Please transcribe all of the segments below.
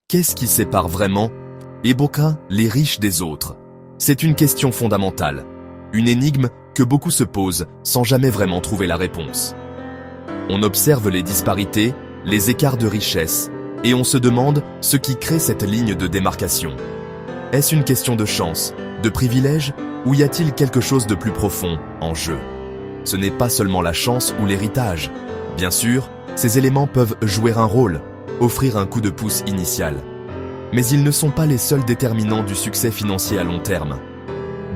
Qu'est-ce qui sépare vraiment les riches des autres? C'est une question fondamentale, une énigme que beaucoup se posent sans jamais vraiment trouver la réponse. On observe les disparités, les écarts de richesse, et on se demande ce qui crée cette ligne de démarcation. Est-ce une question de chance, de privilège, ou y a-t-il quelque chose de plus profond en jeu? Ce n'est pas seulement la chance ou l'héritage. Bien sûr, ces éléments peuvent jouer un rôle, offrir un coup de pouce initial. Mais ils ne sont pas les seuls déterminants du succès financier à long terme.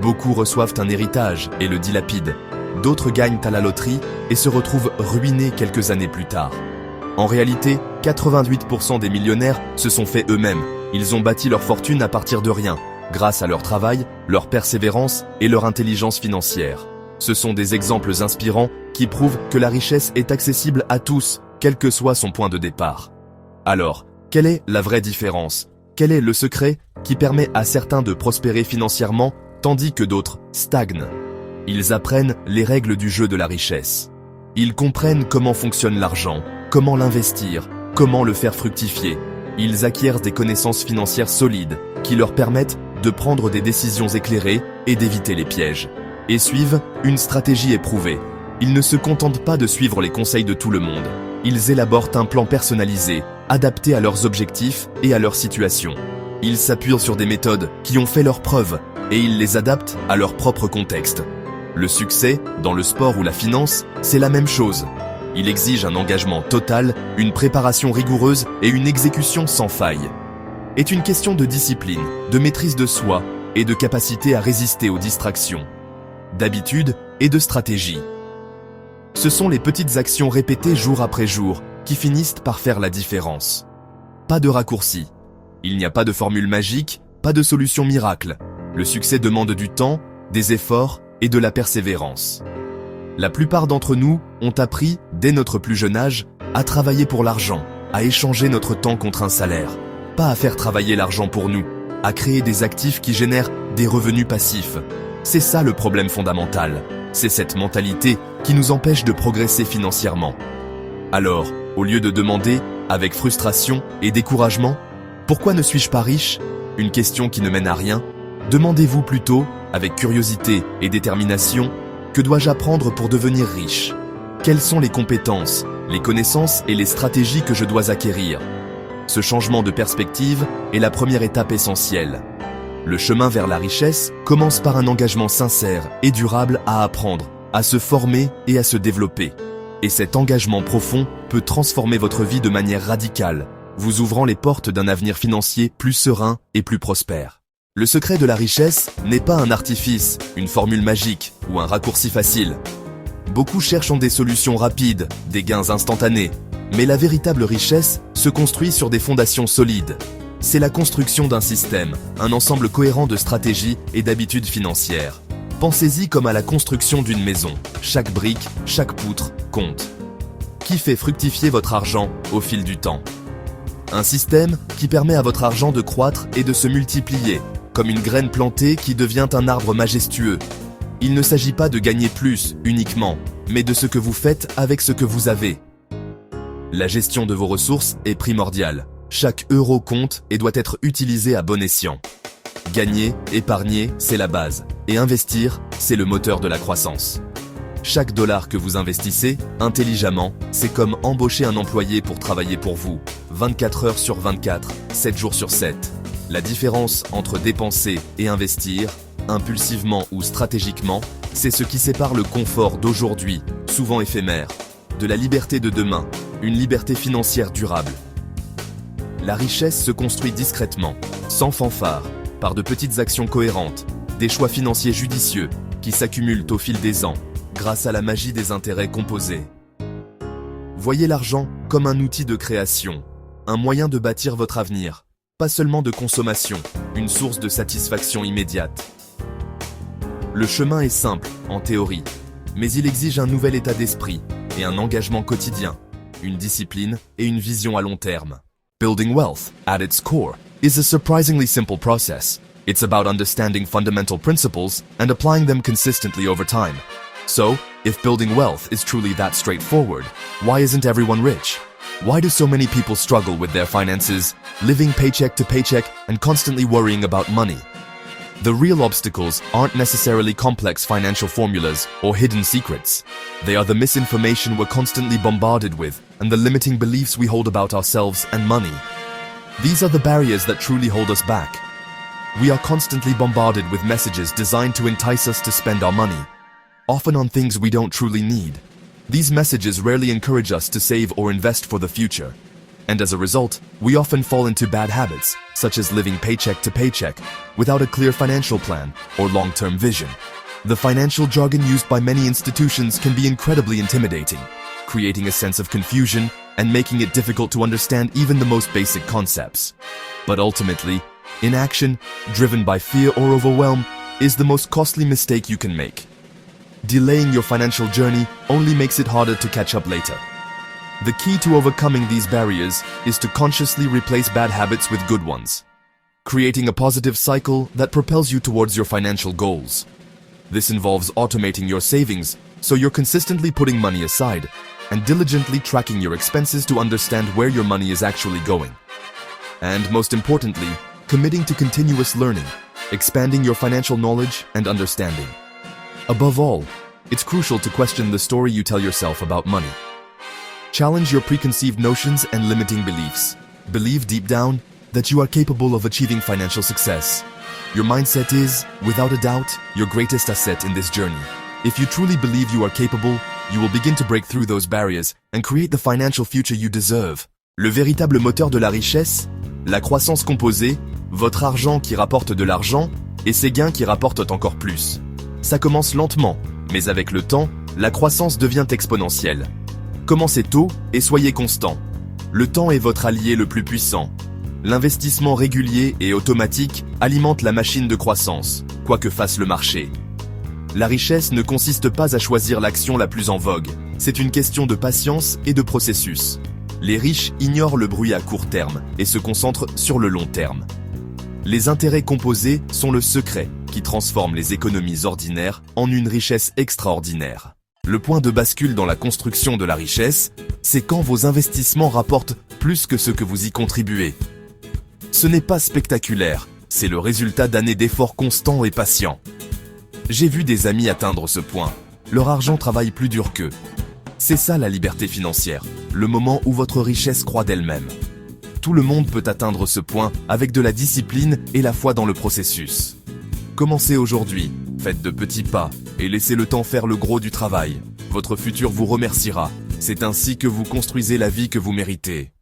Beaucoup reçoivent un héritage et le dilapident. D'autres gagnent à la loterie et se retrouvent ruinés quelques années plus tard. En réalité, 88% des millionnaires se sont faits eux-mêmes. Ils ont bâti leur fortune à partir de rien, grâce à leur travail, leur persévérance et leur intelligence financière. Ce sont des exemples inspirants qui prouvent que la richesse est accessible à tous, quel que soit son point de départ. Alors, quelle est la vraie différence? Quel est le secret qui permet à certains de prospérer financièrement tandis que d'autres stagnent? Ils apprennent les règles du jeu de la richesse. Ils comprennent comment fonctionne l'argent, comment l'investir, comment le faire fructifier. Ils acquièrent des connaissances financières solides qui leur permettent de prendre des décisions éclairées et d'éviter les pièges. Et suivent une stratégie éprouvée. Ils ne se contentent pas de suivre les conseils de tout le monde. Ils élaborent un plan personnalisé, adapté à leurs objectifs et à leur situation. Ils s'appuient sur des méthodes qui ont fait leurs preuves et ils les adaptent à leur propre contexte. Le succès, dans le sport ou la finance, c'est la même chose. Il exige un engagement total, une préparation rigoureuse et une exécution sans faille. C'est une question de discipline, de maîtrise de soi et de capacité à résister aux distractions, d'habitude et de stratégie. Ce sont les petites actions répétées jour après jour qui finissent par faire la différence. Pas de raccourci. Il n'y a pas de formule magique, pas de solution miracle. Le succès demande du temps, des efforts et de la persévérance. La plupart d'entre nous ont appris, dès notre plus jeune âge, à travailler pour l'argent, à échanger notre temps contre un salaire. Pas à faire travailler l'argent pour nous, à créer des actifs qui génèrent des revenus passifs. C'est ça le problème fondamental. C'est cette mentalité qui nous empêche de progresser financièrement. Alors, au lieu de demander, avec frustration et découragement, « Pourquoi ne suis-je pas riche ?» Une question qui ne mène à rien, demandez-vous plutôt, avec curiosité et détermination, « Que dois-je apprendre pour devenir riche ? Quelles sont les compétences, les connaissances et les stratégies que je dois acquérir ?» Ce changement de perspective est la première étape essentielle. Le chemin vers la richesse commence par un engagement sincère et durable à apprendre, à se former et à se développer. Et cet engagement profond peut transformer votre vie de manière radicale, vous ouvrant les portes d'un avenir financier plus serein et plus prospère. Le secret de la richesse n'est pas un artifice, une formule magique ou un raccourci facile. Beaucoup cherchent des solutions rapides, des gains instantanés, mais la véritable richesse se construit sur des fondations solides. C'est la construction d'un système, un ensemble cohérent de stratégies et d'habitudes financières. Pensez-y comme à la construction d'une maison. Chaque brique, chaque poutre compte. Qui fait fructifier votre argent au fil du temps? Un système qui permet à votre argent de croître et de se multiplier, comme une graine plantée qui devient un arbre majestueux. Il ne s'agit pas de gagner plus uniquement, mais de ce que vous faites avec ce que vous avez. La gestion de vos ressources est primordiale. Chaque euro compte et doit être utilisé à bon escient. Gagner, épargner, c'est la base. Et investir, c'est le moteur de la croissance. Chaque dollar que vous investissez, intelligemment, c'est comme embaucher un employé pour travailler pour vous, 24 heures sur 24, 7 jours sur 7. La différence entre dépenser et investir, impulsivement ou stratégiquement, c'est ce qui sépare le confort d'aujourd'hui, souvent éphémère, de la liberté de demain, une liberté financière durable. La richesse se construit discrètement, sans fanfare, par de petites actions cohérentes, des choix financiers judicieux qui s'accumulent au fil des ans, grâce à la magie des intérêts composés. Voyez l'argent comme un outil de création, un moyen de bâtir votre avenir, pas seulement de consommation, une source de satisfaction immédiate. Le chemin est simple, en théorie, mais il exige un nouvel état d'esprit et un engagement quotidien, une discipline et une vision à long terme. Building wealth, at its core, is a surprisingly simple process. It's about understanding fundamental principles and applying them consistently over time. So, if building wealth is truly that straightforward, why isn't everyone rich? Why do so many people struggle with their finances, living paycheck to paycheck and constantly worrying about money? The real obstacles aren't necessarily complex financial formulas or hidden secrets. They are the misinformation we're constantly bombarded with and the limiting beliefs we hold about ourselves and money. These are the barriers that truly hold us back. We are constantly bombarded with messages designed to entice us to spend our money, often on things we don't truly need. These messages rarely encourage us to save or invest for the future. And as a result, we often fall into bad habits, such as living paycheck to paycheck, without a clear financial plan or long-term vision. The financial jargon used by many institutions can be incredibly intimidating, creating a sense of confusion and making it difficult to understand even the most basic concepts. But ultimately, inaction, driven by fear or overwhelm, is the most costly mistake you can make. Delaying your financial journey only makes it harder to catch up later. The key to overcoming these barriers is to consciously replace bad habits with good ones, creating a positive cycle that propels you towards your financial goals. This involves automating your savings so you're consistently putting money aside and diligently tracking your expenses to understand where your money is actually going. And most importantly, committing to continuous learning, expanding your financial knowledge and understanding. Above all, it's crucial to question the story you tell yourself about money. Challenge your preconceived notions and limiting beliefs. Believe deep down that you are capable of achieving financial success. Your mindset is, without a doubt, your greatest asset in this journey. If you truly believe you are capable, you will begin to break through those barriers and create the financial future you deserve. Le véritable moteur de la richesse, la croissance composée, votre argent qui rapporte de l'argent et ses gains qui rapportent encore plus. Ça commence lentement, mais avec le temps, la croissance devient exponentielle. Commencez tôt et soyez constant. Le temps est votre allié le plus puissant. L'investissement régulier et automatique alimente la machine de croissance, quoi que fasse le marché. La richesse ne consiste pas à choisir l'action la plus en vogue. C'est une question de patience et de processus. Les riches ignorent le bruit à court terme et se concentrent sur le long terme. Les intérêts composés sont le secret qui transforme les économies ordinaires en une richesse extraordinaire. Le point de bascule dans la construction de la richesse, c'est quand vos investissements rapportent plus que ce que vous y contribuez. Ce n'est pas spectaculaire, c'est le résultat d'années d'efforts constants et patients. J'ai vu des amis atteindre ce point. Leur argent travaille plus dur qu'eux. C'est ça la liberté financière, le moment où votre richesse croît d'elle-même. Tout le monde peut atteindre ce point avec de la discipline et la foi dans le processus. Commencez aujourd'hui, faites de petits pas et laissez le temps faire le gros du travail. Votre futur vous remerciera. C'est ainsi que vous construisez la vie que vous méritez.